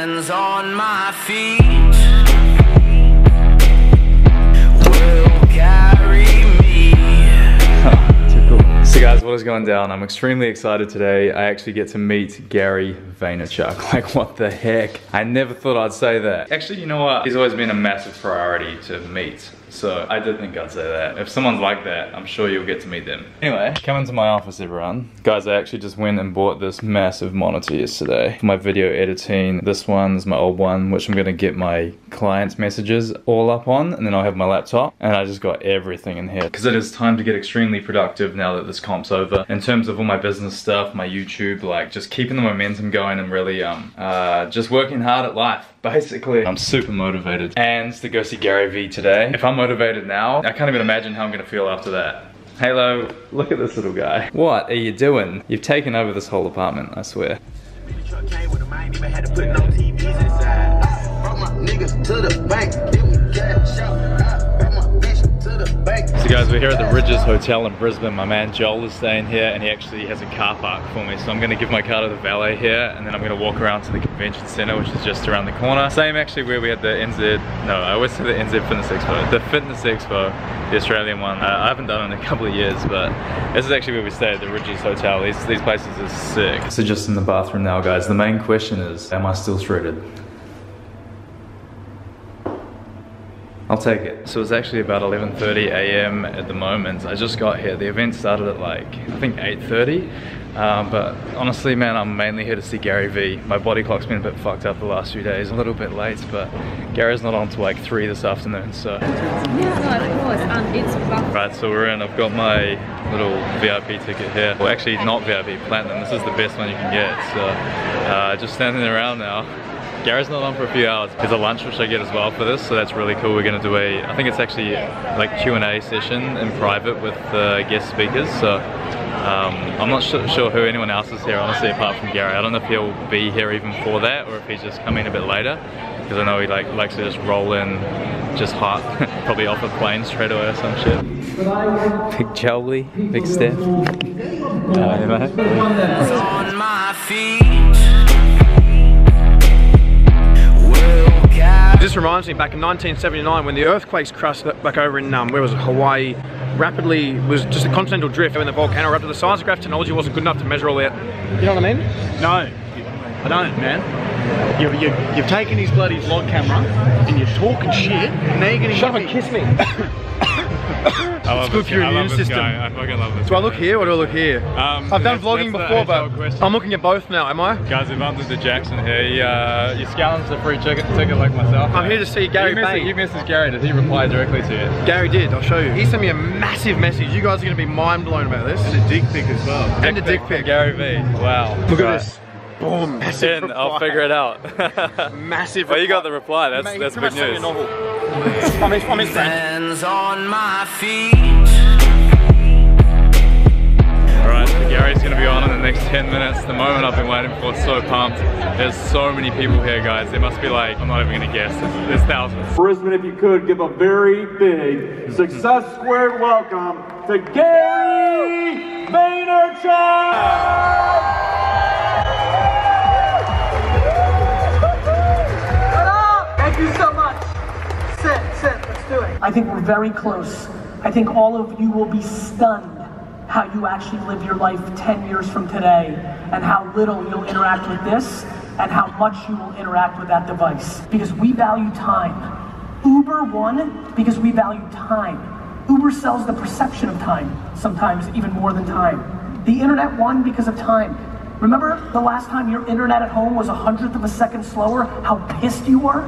Hands on my feet will carry me. Too cool. So guys, what is going down? I'm extremely excited today. I actually get to meet Gary Vaynerchuk. Like, what the heck? I never thought I'd say that. Actually, you know what? He's always been a massive priority to meet. So I did think I'd say that. If someone's like that, I'm sure you'll get to meet them. Anyway, come into my office, everyone. Guys, I actually just went and bought this massive monitor yesterday for my video editing. This one is my old one, which I'm gonna get my clients' messages all up on, and then I'll have my laptop. And I just got everything in here because it is time to get extremely productive now that this comp's over. In terms of all my business stuff, my YouTube, like just keeping the momentum going and really just working hard at life. Basically, I'm super motivated and to go see Gary Vee today. If I'm motivated now, I can't even imagine how I'm gonna feel after that. Halo, look at this little guy. What are you doing? You've taken over this whole apartment, I swear. So guys, we're here at the Ridges Hotel in Brisbane. My man Joel is staying here and he actually has a car park for me. So I'm gonna give my car to the valet here and then I'm gonna walk around to the convention center, which is just around the corner. Same actually where we had the I always say the NZ Fitness Expo. The Fitness Expo, the Australian one. I haven't done it in a couple of years, but this is actually where we stay at the Ridges Hotel. These places are sick. So just in the bathroom now, guys. The main question is, am I still shredded? I'll take it. So it's actually about 11:30 a.m. at the moment. I just got here. The event started at like, I think 8:30. But honestly, man, I'm mainly here to see Gary Vee. My body clock's been a bit fucked up the last few days. A little bit late, but Gary's not on till like 3 this afternoon, so. Right, so we're in. I've got my little VIP ticket here. Well, actually not VIP, Platinum. This is the best one you can get. So just standing around now. Gary's not on for a few hours. There's a lunch which I get as well for this, so that's really cool. We're gonna do I think it's actually like Q&A session in private with guest speakers. So I'm not sure who anyone else is here, honestly, apart from Gary. I don't know if he'll be here even for that, or if he's just coming a bit later, because I know he likes to just roll in just hot, probably off a plane straight away or some shit. Big Jolie, big Steph. On my feet. This reminds me back in 1979 when the earthquakes crashed back over in, where was it, Hawaii, rapidly, was just a continental drift when the volcano erupted. The seismograph technology wasn't good enough to measure all that. You know what I mean? No, I don't, man. You've taken his bloody vlog camera and you're talking shit, and now you're gonna shut up and kiss me. It's good for your immune system. I fucking love this guy. Do I look here or do I look here? I've done vlogging before, but I'm looking at both now, am I? Guys, we've bumped into Jackson here. You scalloped a free ticket like myself. I'm here to see Gary Vee. You messaged Gary. Did he reply directly to you? Gary did, I'll show you. He sent me a massive message. You guys are going to be mind blown about this. And a dick pic as well. And a dick pic. Gary Vee. Wow. Look at this. Boom. Massive reply. I'll figure it out. Massive reply. Well, you got the reply. That's good news. I'm his friend. Hands on my feet. Alright, so Gary's going to be on in the next 10 minutes. The moment I've been waiting for, so pumped. There's so many people here, guys. There must be like, I'm not even going to guess, there's thousands. Brisbane, if you could, give a very big, success squared welcome to Gary Vaynerchuk! Thank you so much. Sit, let's do it. I think we're very close. I think all of you will be stunned how you actually live your life 10 years from today, and how little you'll interact with this, and how much you will interact with that device. Because we value time. Uber won because we value time. Uber sells the perception of time, sometimes even more than time. The internet won because of time. Remember the last time your internet at home was 1/100th of a second slower, how pissed you were?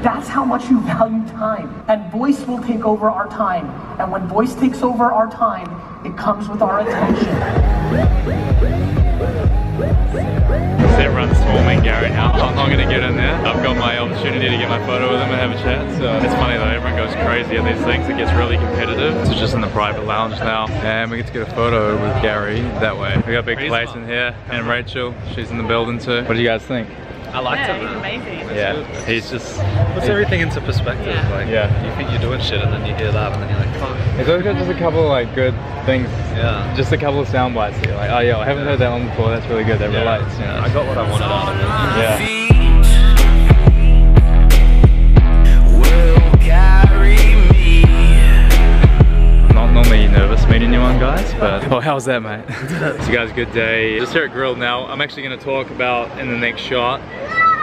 That's how much you value time. And voice will take over our time. And when voice takes over our time, it comes with our attention. Everyone's swarming Gary now. I'm not going to get in there. I've got my opportunity to get my photo with him and have a chat. So it's funny though, everyone goes crazy at these things. It gets really competitive. So just in the private lounge now. And we get to get a photo with Gary that way. We got a big place in here. And Rachel, she's in the building too. What do you guys think? I liked it. He's amazing. Yeah, he's just puts everything into perspective. Yeah. Like, you think you're doing shit, and then you hear that, and then you're like, fuck. It's always got just a couple of like good things. Yeah. Just a couple of sound bites here. Like, oh yeah, I haven't heard that one before. That's really good. That relates. You know? I got what I wanted out of it. Yeah. Oh, how's that, mate? So guys, good day. Just here at Grill now. I'm actually gonna talk about, in the next shot,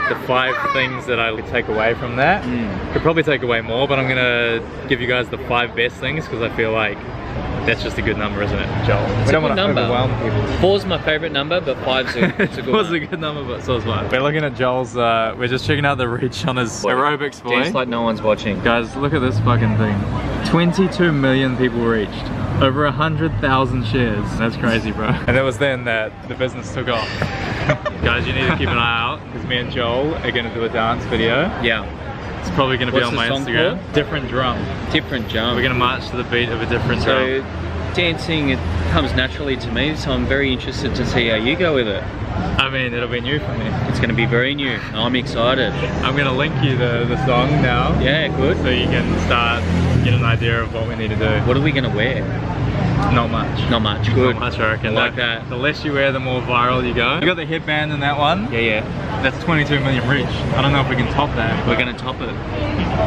the 5 things that I would take away from that. Could probably take away more, but I'm gonna give you guys the 5 best things because I feel like that's just a good number, isn't it, Joel? It's a good number. 4's my favorite number, but 5's a good one. 4's a good number, but so's 5. We're looking at Joel's, we're just checking out the reach on his aerobics boy. Dance like no one's watching. Guys, look at this fucking thing. 22 million people reached. Over 100,000 shares. That's crazy, bro. And it was then that the business took off. Guys, you need to keep an eye out because me and Joel are gonna do a dance video. Yeah. It's probably gonna be on my Instagram. Called? Different drum. Different drum. We're gonna march to the beat of a different drum. Dancing, it comes naturally to me, so I'm very interested to see how you go with it. I mean, it'll be new for me. It's going to be very new. I'm excited. I'm going to link you the song now. Yeah, good. So you can start get an idea of what we need to do. What are we going to wear? Not much. Not much. Good. Not much, I reckon. I like that. The less you wear, the more viral you go. You got the headband in that one. Yeah, yeah. That's 22 million reach. I don't know if we can top that. We're going to top it.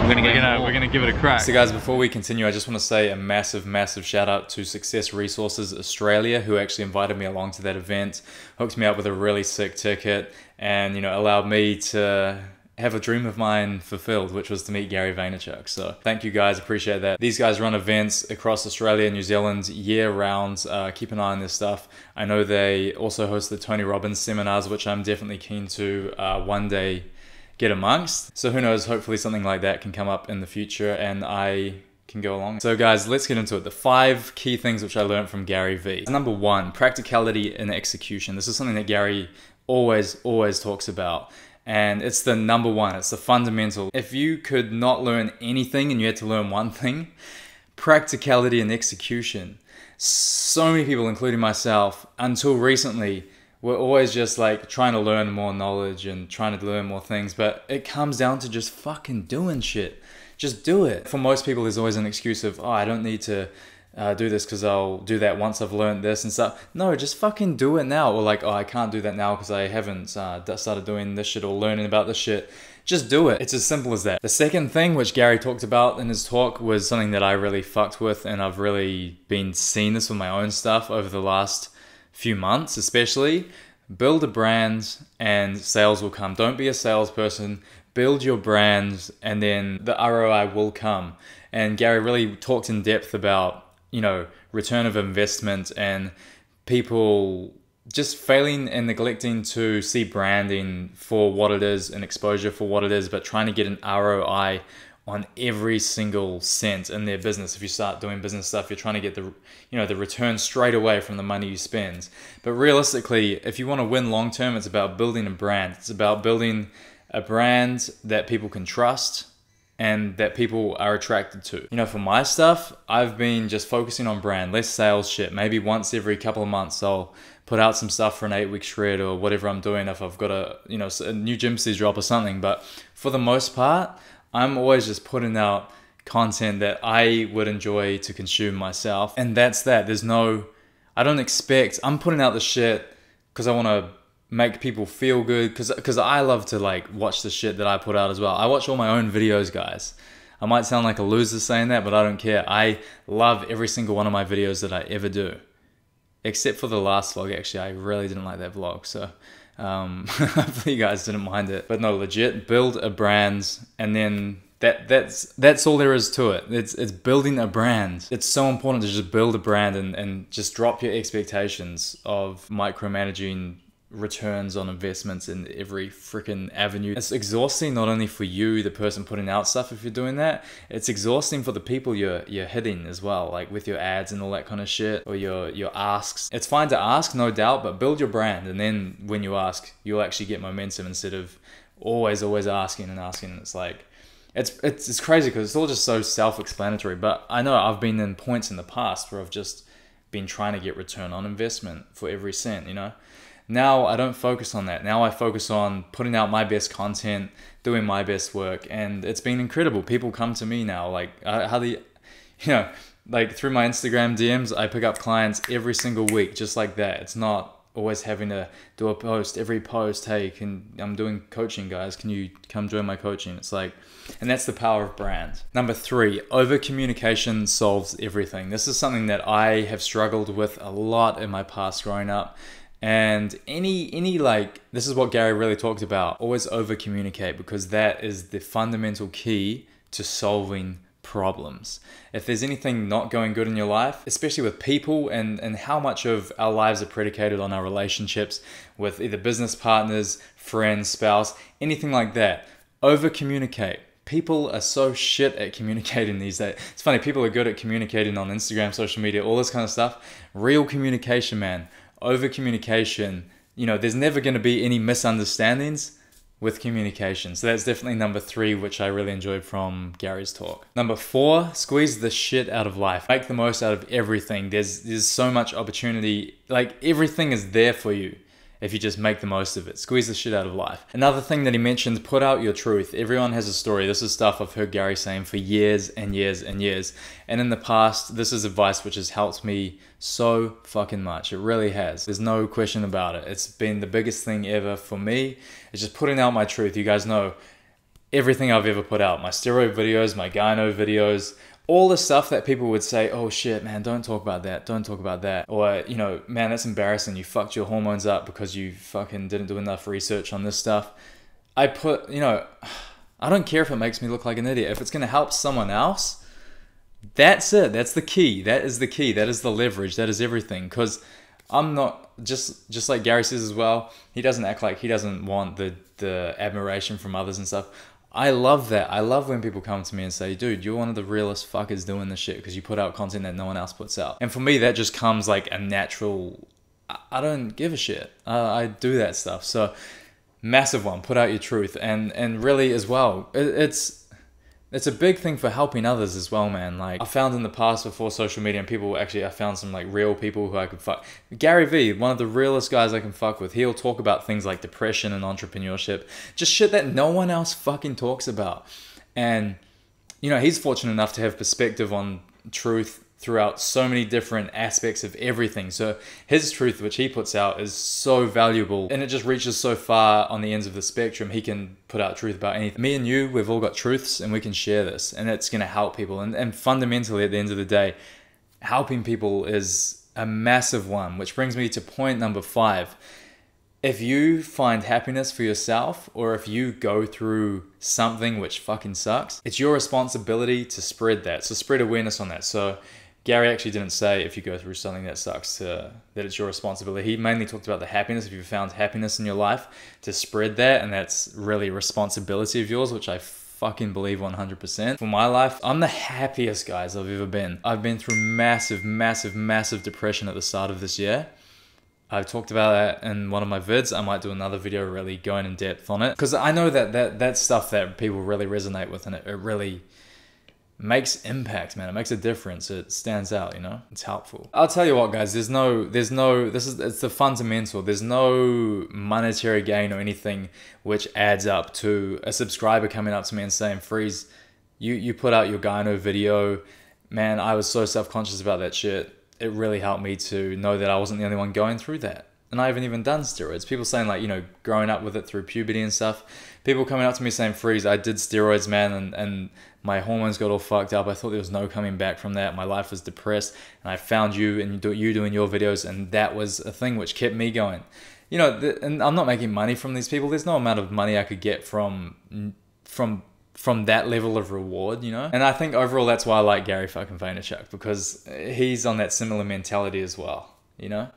We're going to give it a crack. So guys, before we continue, I just want to say a massive shout out to Success Resources Australia, who actually invited me along to that event, hooked me up with a really sick ticket, and allowed me to have a dream of mine fulfilled, which was to meet Gary Vaynerchuk. So thank you guys, appreciate that. These guys run events across Australia and New Zealand year round. Keep an eye on this stuff. I know they also host the Tony Robbins seminars, which I'm definitely keen to one day get amongst. So who knows, hopefully something like that can come up in the future and I can go along. So guys, let's get into it. The 5 key things which I learned from Gary V. Number 1, practicality and execution. This is something that Gary always talks about. And it's the number 1, it's the fundamental. If you could not learn anything and you had to learn one thing, practicality and execution. So many people, including myself, until recently, were always just like trying to learn more knowledge and trying to learn more things, but it comes down to just fucking doing shit. Just do it. For most people, there's always an excuse of, oh, I don't need to do this because I'll do that once I've learned this and stuff. No, just fucking do it now. Or like, oh, I can't do that now because I haven't started doing this shit or learning about this shit. Just do it. It's as simple as that. The second thing which Gary talked about in his talk was something that I really fucked with, and I've really been seeing this with my own stuff over the last few months especially. Build a brand and sales will come. Don't be a salesperson. Build your brand and then the ROI will come. And Gary really talked in depth about return of investment and people just failing and neglecting to see branding for what it is and exposure for what it is, but trying to get an ROI on every single cent in their business. If you start doing business stuff, you're trying to get the return straight away from the money you spend. But realistically, if you want to win long term, it's about building a brand. It's about building a brand that people can trust and that people are attracted to. For my stuff, I've been just focusing on brand, less sales shit. Maybe once every couple of months, I'll put out some stuff for an 8-week shred or whatever I'm doing if I've got a new gym series drop or something. But for the most part, I'm always just putting out content that I would enjoy to consume myself. And that's that. I'm putting out the shit because I want to make people feel good, because I love to watch the shit that I put out as well. I watch all my own videos, guys. I might sound like a loser saying that, but I don't care. I love every single one of my videos that I ever do. Except for the last vlog, actually. I really didn't like that vlog, so hopefully you guys didn't mind it. But no, legit, build a brand, and then that's all there is to it. It's building a brand. It's so important to just build a brand and just drop your expectations of micromanaging returns on investments in every freaking avenue. It's exhausting not only for you, the person putting out stuff, if you're doing that, it's exhausting for the people you're hitting as well, like with your ads and all that kind of shit, or your asks. It's fine to ask, no doubt, but build your brand, and then when you ask, you'll actually get momentum instead of always asking and asking. It's like, it's crazy because it's all just so self-explanatory, but I know I've been in points in the past where I've just been trying to get return on investment for every cent, Now I don't focus on that. Now I focus on putting out my best content, doing my best work, and it's been incredible. People come to me now, through my Instagram DMs, I pick up clients every single week, just like that. It's not always having to do a post every post. Hey, I'm doing coaching, guys. Can you come join my coaching? It's like, and that's the power of brand. Number 3, over communication solves everything. This is something that I have struggled with a lot in my past growing up. And any like, this is what Gary really talked about. Always over communicate, because that is the fundamental key to solving problems. If there's anything not going good in your life, especially with people and how much of our lives are predicated on our relationships with either business partners, friends, spouse, anything like that, over communicate. People are so shit at communicating these days. It's funny, people are good at communicating on Instagram, social media, all this kind of stuff. Real communication, man. Over communication, you know, there's never going to be any misunderstandings with communication. So that's definitely number 3, which I really enjoyed from Gary's talk. Number 4, squeeze the shit out of life. Make the most out of everything. There's so much opportunity. Like, everything is there for you if you just make the most of it. Squeeze the shit out of life. Another thing that he mentioned, put out your truth. Everyone has a story. This is stuff I've heard Gary saying for years and years and years. And in the past, this is advice which has helped me so fucking much. It really has. There's no question about it. It's been the biggest thing ever for me. It's just putting out my truth. You guys know everything I've ever put out. My steroid videos, my gyno videos, all the stuff that people would say, oh shit, man, don't talk about that. Don't talk about that. Or, you know, man, that's embarrassing. You fucked your hormones up because you fucking didn't do enough research on this stuff. I put, you know, I don't care if it makes me look like an idiot. If it's going to help someone else, that's it. That's the key. That is the key. That is the leverage. That is everything. Because I'm not, just like Gary says as well, he doesn't act like he doesn't want the admiration from others and stuff. I love that. I love when people come to me and say, dude, you're one of the realest fuckers doing this shit because you put out content that no one else puts out. And for me, that just comes like a natural, I don't give a shit. I do that stuff. So massive one, put out your truth. And really as well, it's a big thing for helping others as well, man. Like, I found in the past before social media and people actually, I found some like real people who I could fuck. Gary VEE, one of the realest guys I can fuck with. He'll talk about things like depression and entrepreneurship, just shit that no one else fucking talks about. And, you know, he's fortunate enough to have perspective on truth throughout so many different aspects of everything. So his truth, which he puts out, is so valuable and it just reaches so far on the ends of the spectrum. He can put out truth about anything. Me and you, we've all got truths and we can share this and it's going to help people. And fundamentally, at the end of the day, helping people is a massive one, which brings me to point number 5. If you find happiness for yourself, or if you go through something which fucking sucks, it's your responsibility to spread that. So spread awareness on that. So Gary actually didn't say if you go through something that sucks that it's your responsibility. He mainly talked about the happiness. If you've found happiness in your life, to spread that, and that's really a responsibility of yours, which I fucking believe 100%. For my life, I'm the happiest guys I've ever been. I've been through massive, massive, massive depression at the start of this year. I've talked about that in one of my vids. I might do another video really going in depth on it, because I know that's stuff that people really resonate with, and it really makes impact, man. It makes a difference. It stands out, you know? It's helpful. I'll tell you what, guys, it's the fundamental. There's no monetary gain or anything which adds up to a subscriber coming up to me and saying, Freeze, you put out your gyno video. Man, I was so self-conscious about that shit. It really helped me to know that I wasn't the only one going through that. And I haven't even done steroids. People saying like, you know, growing up with it through puberty and stuff. People coming up to me saying, Freeze, I did steroids, man, and my hormones got all fucked up. I thought there was no coming back from that. My life was depressed. And I found you and you doing your videos, and that was a thing which kept me going. You know, and I'm not making money from these people. There's no amount of money I could get from that level of reward, you know? And I think overall that's why I like Gary fucking Vaynerchuk, because he's on that similar mentality as well, you know?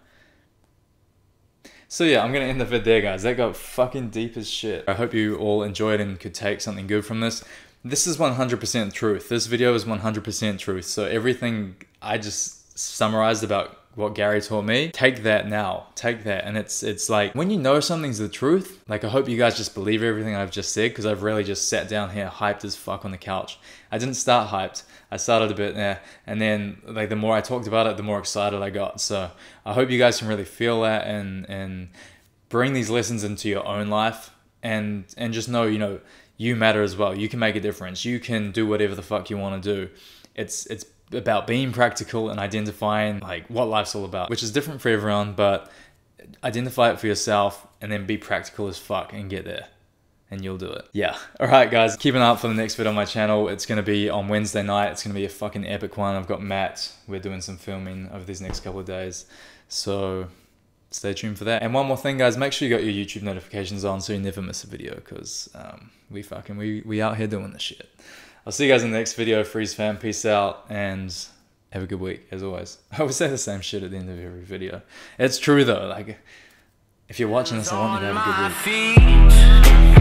So yeah, I'm gonna end the vid there, guys. That got fucking deep as shit. I hope you all enjoyed and could take something good from this. This is 100% truth. This video is 100% truth. So everything I just summarized about what Gary taught me, take that now. Take that. And it's like, when you know something's the truth, like I hope you guys just believe everything I've just said, because I've really just sat down here hyped as fuck on the couch. I didn't start hyped. I started a bit there, and then like the more I talked about it, the more excited I got. So I hope you guys can really feel that and bring these lessons into your own life, and just know, you know, you matter as well. You can make a difference. You can do whatever the fuck you want to do. It's about being practical and identifying like what life's all about, which is different for everyone, but identify it for yourself and then be practical as fuck and get there. And you'll do it. Yeah. Alright guys, keep an eye out for the next video on my channel. It's going to be on Wednesday night. It's going to be a fucking epic one. I've got Matt. We're doing some filming over these next couple of days. So stay tuned for that. And one more thing guys, make sure you got your YouTube notifications on so you never miss a video, because we out here doing this shit. I'll see you guys in the next video. Freeze fam, peace out, and have a good week as always. I always say the same shit at the end of every video. It's true though, like if you're watching this, I want you to have a good week.